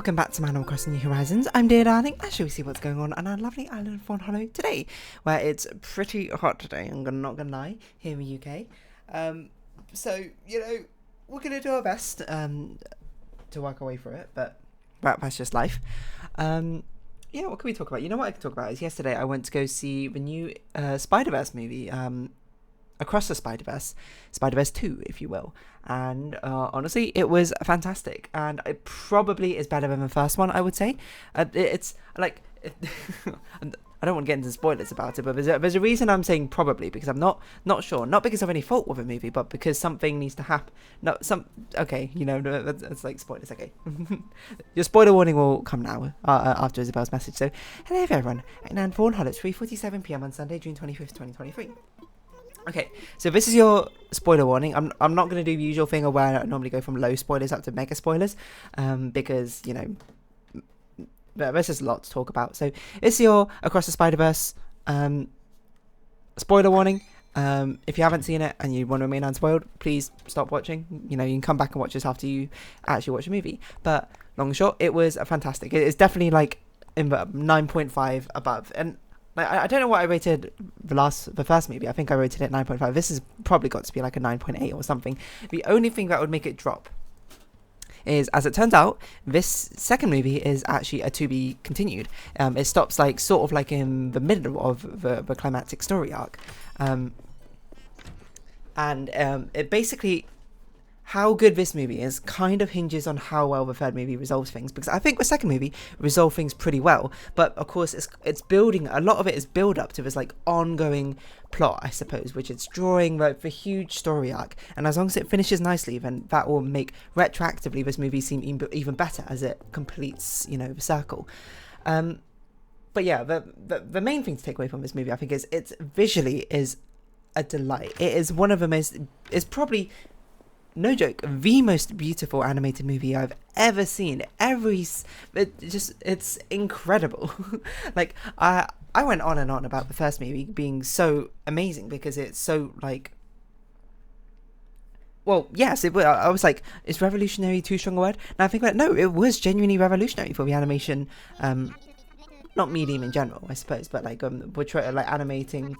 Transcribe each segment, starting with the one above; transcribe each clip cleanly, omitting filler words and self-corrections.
welcome back to Animal Crossing New Horizons. I'm dear darling, and shall we see what's going on our lovely island of Fawnhollow today, where it's pretty hot today, I'm not gonna lie, here in the UK. So, we're gonna do our best to work our way through it, but that's just life. What can we talk about? You know what I can talk about is yesterday I went to go see the new Spiderverse movie, Across the Spiderverse, Spiderverse 2, if you will. And honestly, it was fantastic. And it probably is better than the first one, I would say. It's like... I don't want to get into spoilers about it, but there's a reason I'm saying probably, because I'm not sure. Not because of any fault with a movie, but because something needs to happen. Okay, that's like spoilers, okay. Your spoiler warning will come now, after Isabel's message. So, hello everyone, and Fawnhollow, it's 3:47 PM on Sunday, June 25th, 2023. Okay, so this is your spoiler warning. I'm not going to do the usual thing of where I normally go from low spoilers up to mega spoilers, because, there's just a lot to talk about. So it's your Across the Spiderverse spoiler warning. If you haven't seen it and you want to remain unspoiled, please stop watching. You can come back and watch this after you actually watch a movie. But long and short, it was fantastic. It's definitely like in the 9.5 above. And I don't know what I rated the first movie. I think I rated it 9.5. This has probably got to be like a 9.8 or something. The only thing that would make it drop is, as it turns out, this second movie is actually a to be continued. It stops sort of in the middle of the climactic story arc, and it basically, how good this movie is kind of hinges on how well the third movie resolves things, because I think the second movie resolved things pretty well, but of course it's building, a lot of it is build up to this ongoing plot, I suppose, which it's drawing the huge story arc, and as long as it finishes nicely, then that will make retroactively this movie seem even better as it completes the circle. But yeah, the main thing to take away from this movie, I think, is it's visually is a delight. It is one of the most, it's probably, no joke, the most beautiful animated movie I've ever seen. It's incredible. I went on and on about the first movie being so amazing because it's so well, yes, I was like, is revolutionary too strong a word? And I think about it, no, it was genuinely revolutionary for the animation, not medium in general, I suppose, but animated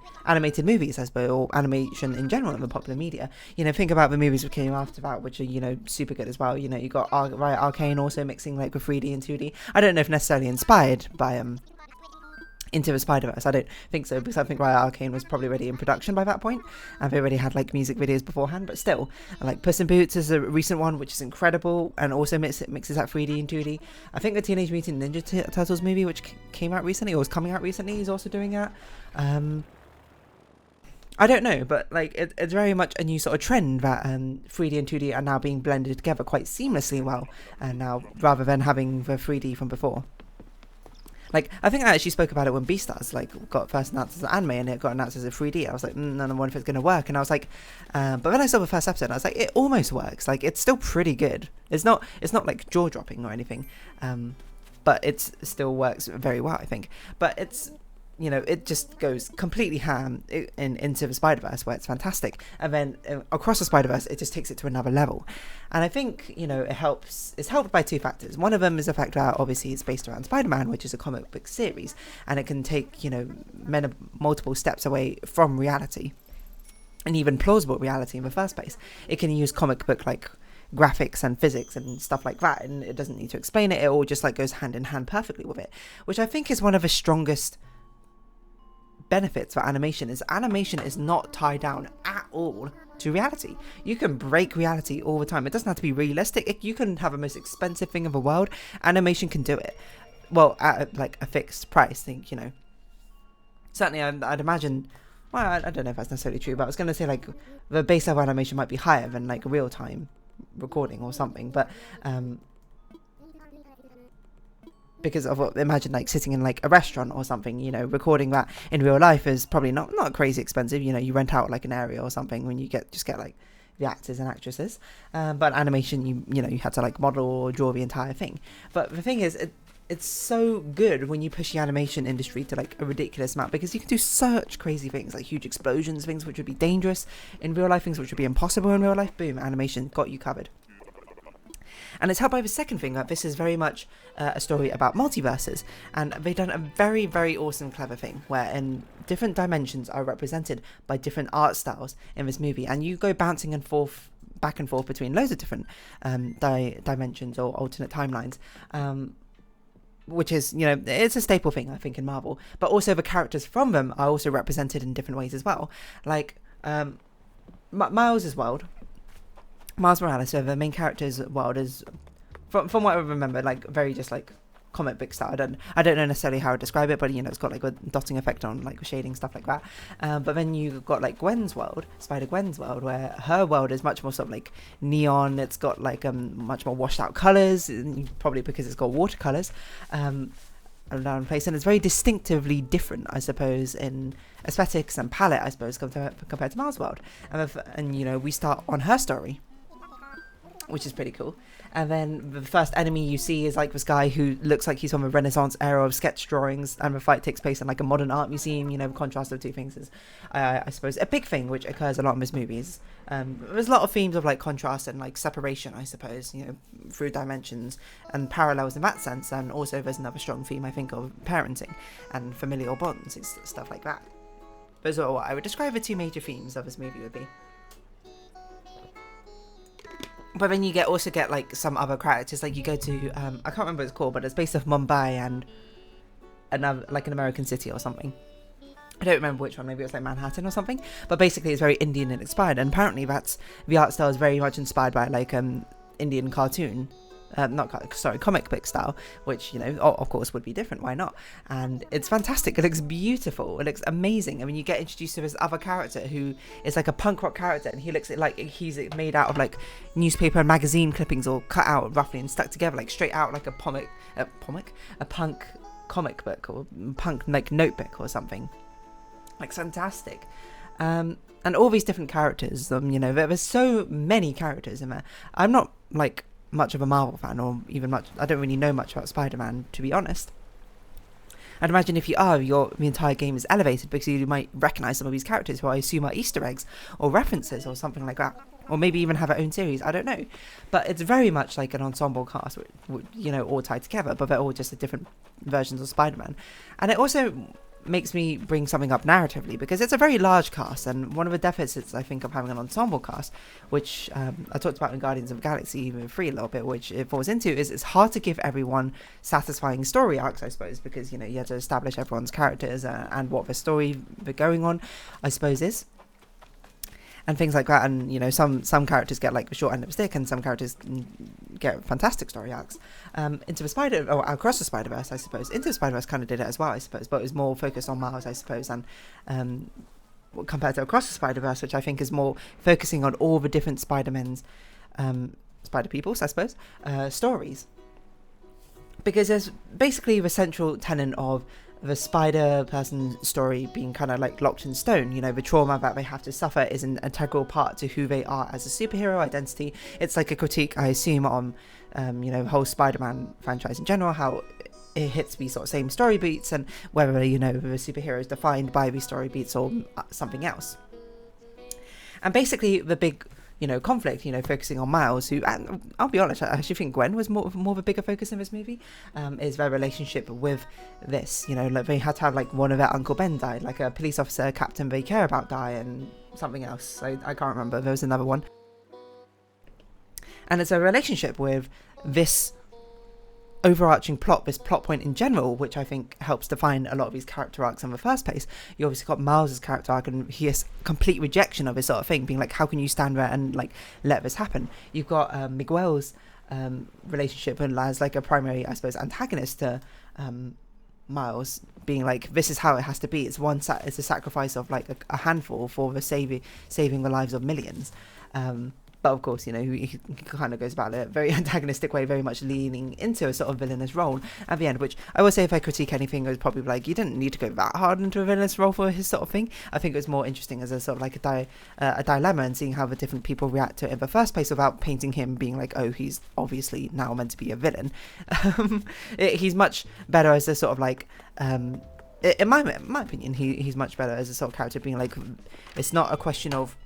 movies, I suppose, or animation in general in the popular media. Think about the movies that came after that, which are super good as well. You got Arcane also mixing the 3D and 2D. I don't know if necessarily inspired by Into the Spiderverse. I don't think so, because I think Arcane was probably already in production by that point, and they already had music videos beforehand. But still, Puss in Boots is a recent one, which is incredible, and also mixes that 3D and 2D. I think the Teenage Mutant Ninja Turtles movie, which came out recently, or was coming out recently, is also doing that. I don't know, but it's very much a new sort of trend that 3D and 2D are now being blended together quite seamlessly well, and now rather than having the 3D from before. I think I actually spoke about it when Beastars got first announced as an anime, and it got announced as a 3D. I was like, I don't know if it's going to work. And I was like, but then I saw the first episode, and I was like, it almost works. It's still pretty good. It's not jaw dropping or anything, but it still works very well, I think. But it's, it just goes completely ham into the Spiderverse, where it's fantastic, and then Across the Spiderverse, it just takes it to another level. And I think it's helped by two factors. One of them is the fact that obviously it's based around Spider-Man, which is a comic book series, and it can take multiple steps away from reality, and even plausible reality in the first place. It can use comic book graphics and physics and stuff like that, and it doesn't need to explain it. It all just goes hand in hand perfectly with it, which I think is one of the strongest benefits for animation. Is animation is not tied down at all to reality. You can break reality all the time. It doesn't have to be realistic. You can have the most expensive thing in the world. Animation can do it. Well, at a fixed price. Certainly I'd imagine, well, I don't know if that's necessarily true, but I was going to say the base level animation might be higher than real time recording or something, but because of what, imagine sitting in a restaurant or something, recording that in real life is probably not crazy expensive. You rent out an area or something when you get the actors and actresses, but animation, you had to model or draw the entire thing. But the thing is, it's so good when you push the animation industry to a ridiculous amount, because you can do such crazy things, huge explosions, things which would be dangerous in real life, things which would be impossible in real life. Boom, animation got you covered. And it's helped by the second thing, that this is very much a story about multiverses, and they've done a very, very awesome, clever thing where in different dimensions are represented by different art styles in this movie, and you go bouncing and forth, back and forth between loads of different dimensions or alternate timelines, which is, you know, it's a staple thing, I think, in Marvel. But also the characters from them are also represented in different ways as well. Like Miles' world, Miles Morales, so the main character's world is, from what I remember, like very just like comic book style. I don't know necessarily how to describe it, but you know, it's got like a dotting effect on like shading, stuff like that. But then you've got like Gwen's world, Spider-Gwen's world, where her world is much more sort of like neon. It's got like much more washed out colours, probably because it's got watercolours around place, and it's very distinctively different, I suppose, in aesthetics and palette, I suppose, compared to Miles' world. And you know, we start on her story, which is pretty cool. And then the first enemy you see is like this guy who looks like he's from a Renaissance era of sketch drawings, and the fight takes place in like a modern art museum. You know, the contrast of two things is, I suppose, a big thing which occurs a lot in these movies. There's a lot of themes of like contrast and like separation, I suppose, you know, through dimensions and parallels in that sense. And also there's another strong theme, I think, of parenting and familial bonds and stuff like that. Those are what I would describe the two major themes of this movie would be. But then you also get like some other characters, like you go to I can't remember what it's called, but it's based off Mumbai and another, like an American city or something. I don't remember which one, maybe it was like Manhattan or something, but basically it's very Indian and inspired, and apparently the art style is very much inspired by like Indian cartoon, comic book style, which, you know, of course would be different, why not? And it's fantastic, it looks beautiful, it looks amazing. I mean, you get introduced to this other character who is like a punk rock character, and he looks like he's made out of like newspaper and magazine clippings, all cut out roughly and stuck together like straight out like a punk comic book or punk like notebook or something. Like, fantastic. And all these different characters, you know, there's so many characters in there. I'm not like much of a Marvel fan, or even I don't really know much about Spider-Man, to be honest. I'd imagine if you are, the entire game is elevated because you might recognise some of these characters who I assume are Easter eggs or references or something like that, or maybe even have their own series, I don't know. But it's very much like an ensemble cast, you know, all tied together, but they're all just different versions of Spider-Man. And it also makes me bring something up narratively, because it's a very large cast, and one of the deficits, I think, of having an ensemble cast, which I talked about in Guardians of the Galaxy even 3 a little bit, which it falls into, is it's hard to give everyone satisfying story arcs, I suppose, because, you know, you have to establish everyone's characters and what the story they're going on, I suppose, is. And things like that, and you know, some characters get like the short end of the stick, and some characters get fantastic story arcs. Across the Spider-Verse, I suppose. Into the Spider-Verse kind of did it as well, I suppose, but it was more focused on Miles, I suppose, and compared to Across the Spider-Verse, which I think is more focusing on all the different Spider-Men's, Spider-People's, I suppose, stories. Because there's basically the central tenet of the Spider-Person story being kind of like locked in stone. You know, the trauma that they have to suffer is an integral part to who they are as a superhero identity. It's like a critique, I assume, on, you know, the whole Spider-Man franchise in general, how it hits these sort of same story beats, and whether, you know, the superhero is defined by these story beats or something else. And basically the big, you know, conflict, you know, focusing on Miles, who, and I'll be honest, I actually think Gwen was more of a bigger focus in this movie, is their relationship with this, you know, like they had to have like one of their Uncle Ben died, like a police officer, captain they care about die, and something else, I can't remember, there was another one. And it's a relationship with this overarching plot, this plot point in general, which I think helps define a lot of these character arcs in the first place. You obviously got Miles' character arc, and he has complete rejection of this sort of thing, being like, how can you stand there and like let this happen? You've got Miguel's relationship and as like a primary, I suppose, antagonist to Miles, being like, this is how it has to be. It's it's a sacrifice of like a handful for the saving the lives of millions. But of course, you know, he kind of goes about it in a very antagonistic way, very much leaning into a sort of villainous role at the end, which I will say, if I critique anything, it was probably like, you didn't need to go that hard into a villainous role for his sort of thing. I think it was more interesting as a sort of like a dilemma, and seeing how the different people react to it in the first place without painting him being like, oh, he's obviously now meant to be a villain. He's much better as a sort of like, in my opinion, he's much better as a sort of character, being like, it's not a question of,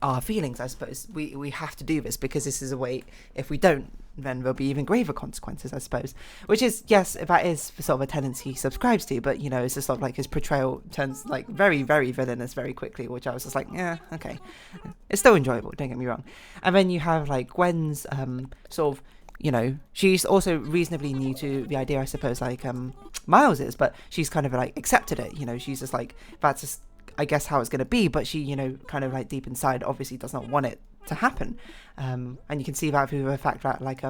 our feelings, I suppose. We have to do this because this is a way, if we don't, then there'll be even graver consequences, I suppose. Which is, yes, that is sort of a tendency he subscribes to, but, you know, it's just sort of like his portrayal turns, like, very, very villainous very quickly, which I was just like, yeah, okay. It's still enjoyable, don't get me wrong. And then you have, like, Gwen's, sort of, you know, she's also reasonably new to the idea, I suppose, like, Miles is, but she's kind of, like, accepted it, you know, she's just like, that's just, I guess, how it's going to be, but she, you know, kind of, like, deep inside, obviously does not want it to happen, and you can see that through the fact that, like,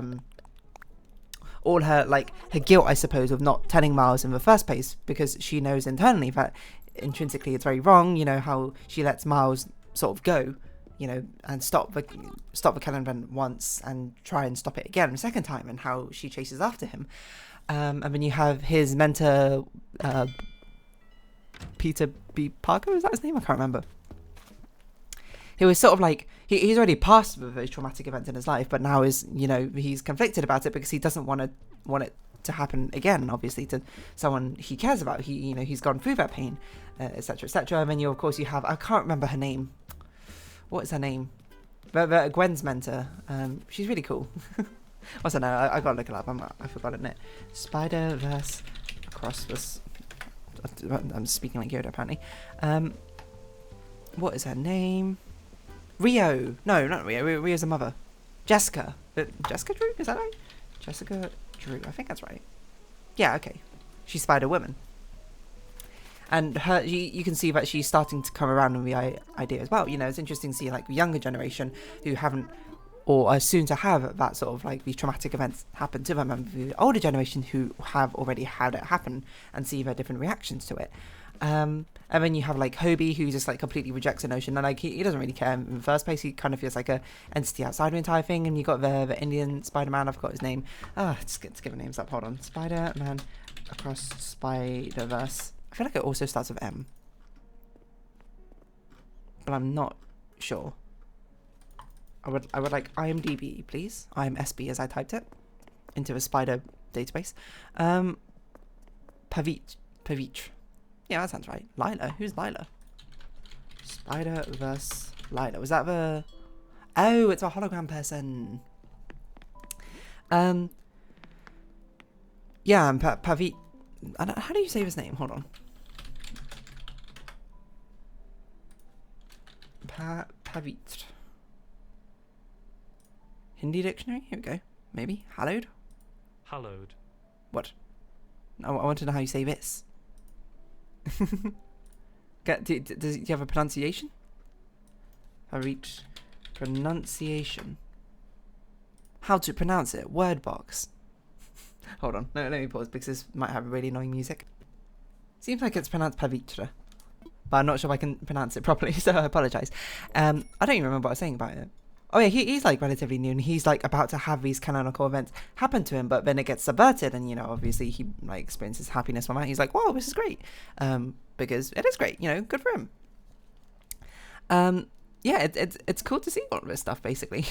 all her, like, her guilt, I suppose, of not telling Miles in the first place, because she knows internally that intrinsically it's very wrong, you know, how she lets Miles sort of go, you know, and stop the killing event once and try and stop it again the second time, and how she chases after him, and then you have his mentor, Peter B. Parker, is that his name? I can't remember. He was sort of like, he's already passed those traumatic events in his life, but now is, you know, he's conflicted about it because he doesn't want it to happen again, obviously, to someone he cares about. He, you know, he's gone through that pain, etc., etc. And then you, of course, you have, I can't remember her name. What is her name? Gwen's mentor. She's really cool. What's her name? I gotta look it up. I've forgotten it. Spiderverse across this. I'm speaking like Yoda, apparently. What is her name? Rio. No, not Rio. Rio's a mother. Jessica. Jessica Drew? Is that right? Jessica Drew. I think that's right. Yeah, okay. She's Spider-Woman. And her, you can see that she's starting to come around with the idea as well. You know, it's interesting to see, like, the younger generation who haven't, or are soon to have, that sort of, like, these traumatic events happen to them, and the older generation who have already had it happen and see their different reactions to it. And then you have, like, Hobie, who just, like, completely rejects the notion, and, like, he doesn't really care in the first place. He kind of feels like a entity outside the entire thing. And you got the Indian Spider-Man. I've got his name. Let's give names up. Hold on. Spider-Man across Spiderverse. I feel like it also starts with M, but I'm not sure. I would like IMDb, please. IMSB as I typed it into a spider database. Pavich. Yeah, that sounds right. Lila. Who's Lila? Spiderverse Lila. Was that the... Oh, it's a hologram person. Yeah, and Pavich... How do you say his name? Hold on. Pavitra. Hindi dictionary? Here we go. Maybe. Hallowed? Hallowed. What? I want to know how you say this. Do you have a pronunciation? Pavitra. Pronunciation. How to pronounce it? Word box. Hold on. No, let me pause because this might have really annoying music. Seems like it's pronounced Pavitra, but I'm not sure if I can pronounce it properly, so I apologise. I don't even remember what I was saying about it. Oh yeah, he's like relatively new, and he's like about to have these canonical events happen to him, but then it gets subverted, and, you know, obviously he, like, experiences happiness from that. He's like, wow, this is great, because it is great, you know, good for him. Yeah, it's cool to see all of this stuff, basically.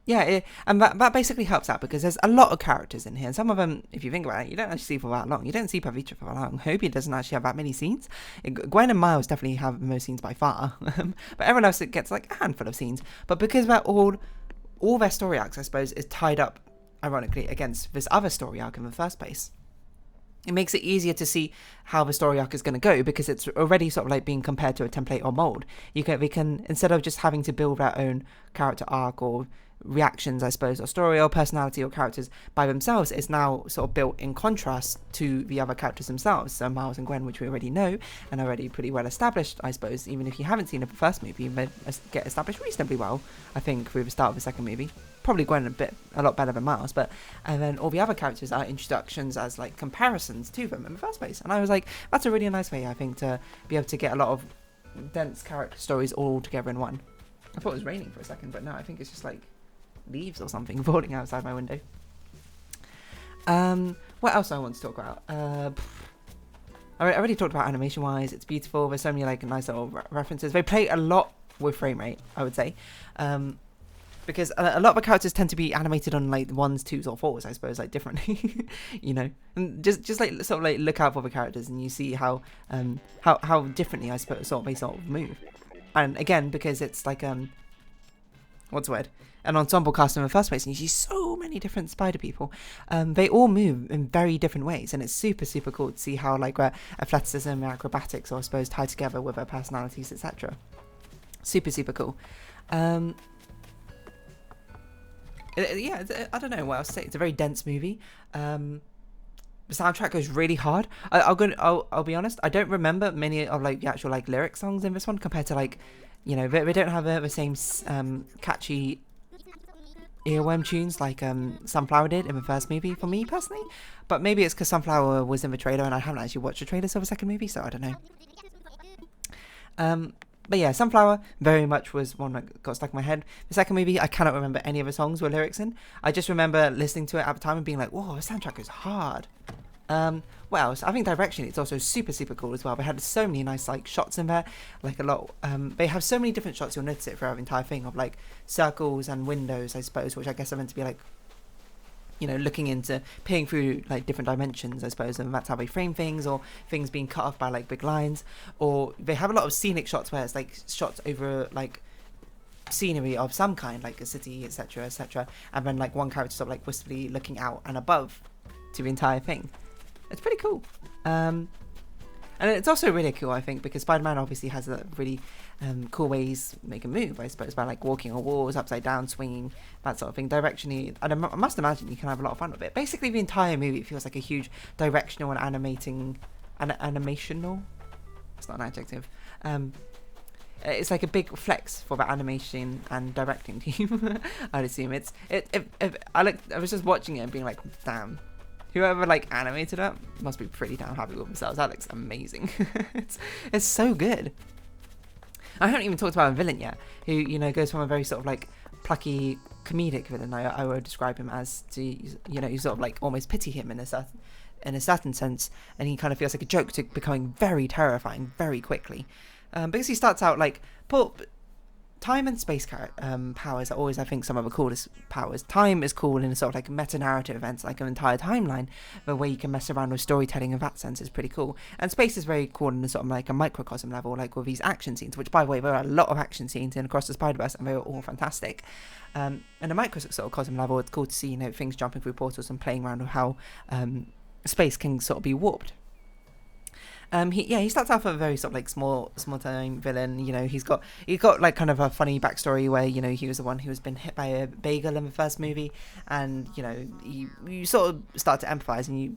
Yeah, and that basically helps out because there's a lot of characters in here, and some of them, if you think about it, you don't actually see for that long. You don't see Pavitra for that long. Hobie doesn't actually have that many scenes. Gwen and Miles definitely have the most scenes by far, but everyone else, it gets like a handful of scenes. But because they're all their story arcs, I suppose, is tied up, ironically, against this other story arc in the first place, it makes it easier to see how the story arc is going to go because it's already sort of like being compared to a template or mold. We can, instead of just having to build our own character arc or reactions, I suppose, or story or personality or characters by themselves, it's now sort of built in contrast to the other characters themselves. So Miles and Gwen, which we already know and already pretty well established, I suppose, even if you haven't seen the first movie, they get established reasonably well, I think, through the start of the second movie. Probably Gwen a lot better than Miles, but and then all the other characters are introductions as like comparisons to them in the first place. And I was like, that's a really nice way, I think, to be able to get a lot of dense character stories all together in one. I thought it was raining for a second, but no, I think it's just like leaves or something falling outside my window. What else do I want to talk about? I already talked about animation wise. It's beautiful. There's so many like nice little references. They play a lot with frame rate, I would say, because a lot of the characters tend to be animated on like 1s, 2s, or 4s, I suppose, like differently, you know. And just like sort of like look out for the characters, and you see how differently I suppose they sort of move. And again, because it's like what's the word? An ensemble cast in the first place, and you see so many different spider people. They all move in very different ways, and it's super cool to see how like athleticism and acrobatics are, I suppose, tied together with their personalities, etc. Super cool. Yeah, I don't know what else to say. It's a very dense movie. The soundtrack goes really hard. I'll be honest. I don't remember many of like the actual like lyric songs in this one compared to like, you know, they don't have the same catchy earworm tunes like Sunflower did in the first movie for me personally. But maybe it's because Sunflower was in the trailer and I haven't actually watched the trailers of the second movie, so I don't know. But yeah, Sunflower very much was one that got stuck in my head. The second movie, I cannot remember any of the songs with lyrics in. I just remember listening to it at the time and being like, whoa, the soundtrack is hard. What else? I think directionally it's also super cool as well. They had so many nice like shots in there, like a lot. They have so many different shots, you'll notice it throughout the entire thing, of like circles and windows, I suppose, which I guess are meant to be like, you know, looking into peering through like different dimensions, I suppose, and that's how they frame things, or things being cut off by like big lines. Or they have a lot of scenic shots where it's like shots over like scenery of some kind, like a city, etc, and then like one character sort of like wistfully looking out and above to the entire thing. It's pretty cool. And it's also really cool, I think, because Spider-Man obviously has a really cool ways to make a move, I suppose, by like walking on walls, upside down, swinging, that sort of thing. Directionally, and I must imagine you can have a lot of fun with it. Basically, the entire movie feels like a huge directional and animational. That's not an adjective. It's like a big flex for the animation and directing team. I'd assume I was just watching it and being like, damn. Whoever like animated it must be pretty damn happy with themselves. That looks amazing. it's so good. I haven't even talked about a villain yet, who, you know, goes from a very sort of like plucky comedic villain, I would describe him as, to, you know, you sort of like almost pity him in a certain sense, and he kind of feels like a joke, to becoming very terrifying very quickly. Because he starts out like time and space powers are always, I think, some of the coolest powers. Time is cool in a sort of like meta-narrative events, like an entire timeline, the way you can mess around with storytelling in that sense is pretty cool. And space is very cool in a sort of like a microcosm level, like with these action scenes, which, by the way, there are a lot of action scenes in Across the Spiderverse, and they were all fantastic. And a microcosm level, it's cool to see, you know, things jumping through portals and playing around with how space can sort of be warped. He starts off a very sort of like small time villain. You know, he's got like kind of a funny backstory where, you know, he was the one who was been hit by a bagel in the first movie, and, you know, you sort of start to empathize, and you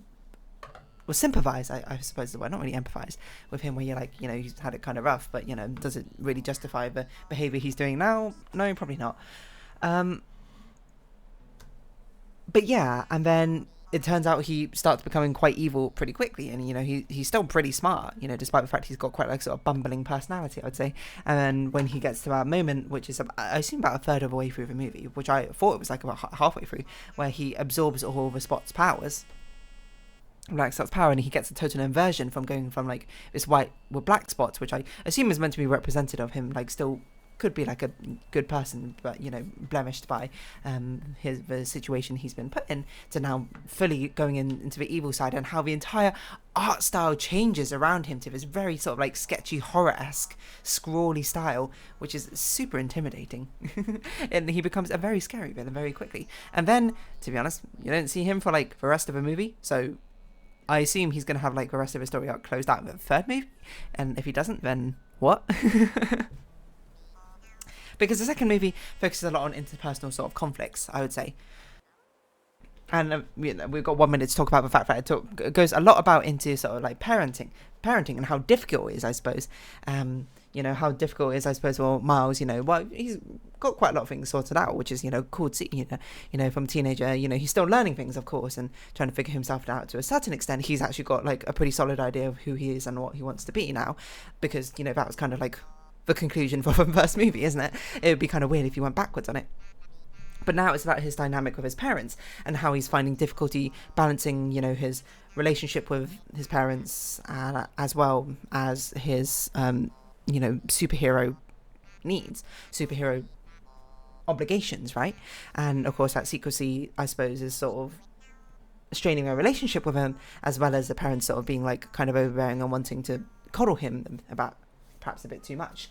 sympathize, I suppose is the word, not really empathize with him, where you're like, you know, he's had it kind of rough, but, you know, does it really justify the behavior he's doing now? No, probably not. But yeah, and then it turns out he starts becoming quite evil pretty quickly, and, you know, he's still pretty smart, you know, despite the fact he's got quite like sort of bumbling personality, I would say. And then when he gets to that moment, which is I assume about a third of the way through the movie, which I thought it was like about halfway through, where he absorbs all of the Spot's powers, Black Spot's power, and he gets a total inversion from going from like this white with black spots, which I assume is meant to be representative of him, like still could be like a good person, but, you know, blemished by the situation he's been put in, to now fully going into the evil side, and how the entire art style changes around him to this very sort of like sketchy, horror-esque, scrawly style, which is super intimidating. And he becomes a very scary villain very quickly. And then, to be honest, you don't see him for like the rest of the movie, so I assume he's going to have like the rest of his story arc closed out in the third movie, and if he doesn't, then what? Because the second movie focuses a lot on interpersonal sort of conflicts, I would say. And you know, we've got 1 minute to talk about the fact that it goes a lot about into sort of like parenting and how difficult it is, I suppose. You know, how difficult it is, I suppose, for Miles, you know, well, he's got quite a lot of things sorted out, which is, you know, cool to see, you know, from a teenager, you know, he's still learning things, of course, and trying to figure himself out to a certain extent. He's actually got like a pretty solid idea of who he is and what he wants to be now, because, you know, that was kind of like the conclusion for the first movie, isn't it? It would be kind of weird if you went backwards on it. But now it's about his dynamic with his parents, and how he's finding difficulty balancing, you know, his relationship with his parents, as well as his, you know, superhero needs, superhero obligations, right? And of course that secrecy, I suppose, is sort of straining a relationship with him, as well as the parents sort of being like kind of overbearing and wanting to coddle him about perhaps a bit too much.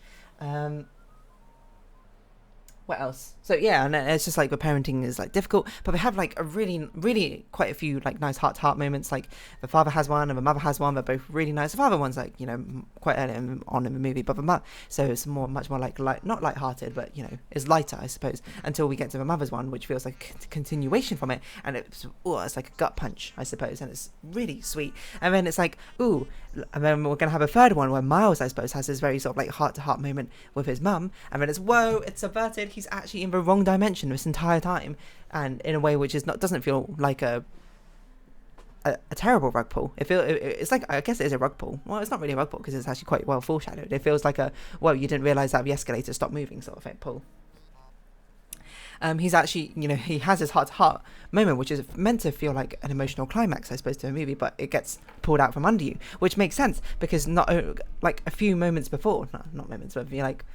What else? So yeah, and it's just like the parenting is like difficult, but we have like a really quite a few like nice heart-to-heart moments. Like the father has one and the mother has one. They're both really nice. The father one's like, you know, quite early on in the movie, but the mother, so it's much more like not light-hearted, but you know, it's lighter, I suppose, until we get to the mother's one, which feels like a continuation from it, and it's like a gut punch, I suppose, and it's really sweet. And then it's like, ooh, and then we're gonna have a third one where Miles, I suppose, has this very sort of like heart-to-heart moment with his mum, and then it's whoa, it's subverted. He's actually in the wrong dimension this entire time, and in a way which is doesn't feel like a terrible rug pull. It's like, I guess it is a rug pull. Well, it's not really a rug pull because it's actually quite well foreshadowed. It feels like a, well, you didn't realise that the escalator stopped moving sort of thing pull. He's actually, you know, he has his heart-to-heart moment, which is meant to feel like an emotional climax, I suppose, to a movie, but it gets pulled out from under you, which makes sense because like a few moments before, not moments, but like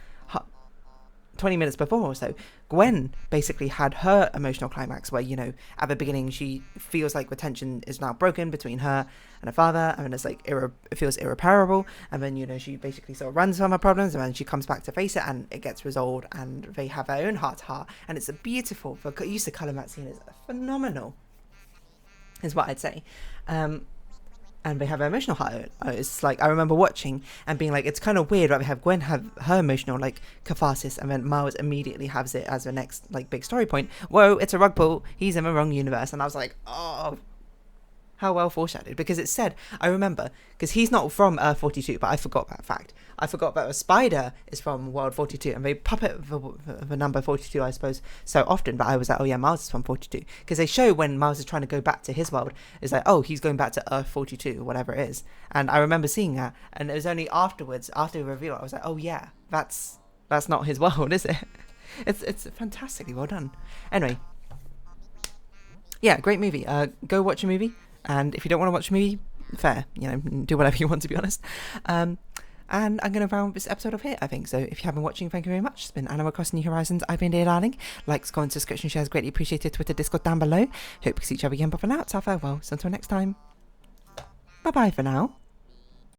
20 minutes before or so, Gwen basically had her emotional climax where, you know, at the beginning she feels like the tension is now broken between her and her father, and it's like it feels irreparable, and then, you know, she basically sort of runs from her problems, and then she comes back to face it and it gets resolved, and they have their own heart to heart, and it's a beautiful, the use of colour in that scene is phenomenal, is what I'd say. And they have an emotional heart. It's like, I remember watching and being like, it's kind of weird, right? We have Gwen have her emotional like catharsis, and then Miles immediately has it as the next like big story point. Whoa, it's a rug pull. He's in the wrong universe. And I was like, oh, how well foreshadowed. Because it said, I remember, because he's not from Earth 42, but I forgot that fact. I forgot that a spider is from World 42, and they puppet the number 42, I suppose, so often, but I was like, oh yeah, Miles is from 42. Because they show when Miles is trying to go back to his world, it's like, oh, he's going back to Earth 42, whatever it is. And I remember seeing that, and it was only afterwards, after the reveal, I was like, oh yeah, that's not his world, is it? It's fantastically well done. Anyway, yeah, great movie. Go watch a movie. And if you don't want to watch a movie, fair, you know, do whatever you want, to be honest. And I'm going to round this episode off here, I think. So if you have been watching, thank you very much. It's been Animal Crossing New Horizons. I've been Dear Darling. Likes, comments, subscription, shares, greatly appreciated. Twitter, Discord down below. Hope we see each other again, but for now, it's our farewell. So until next time, bye-bye for now.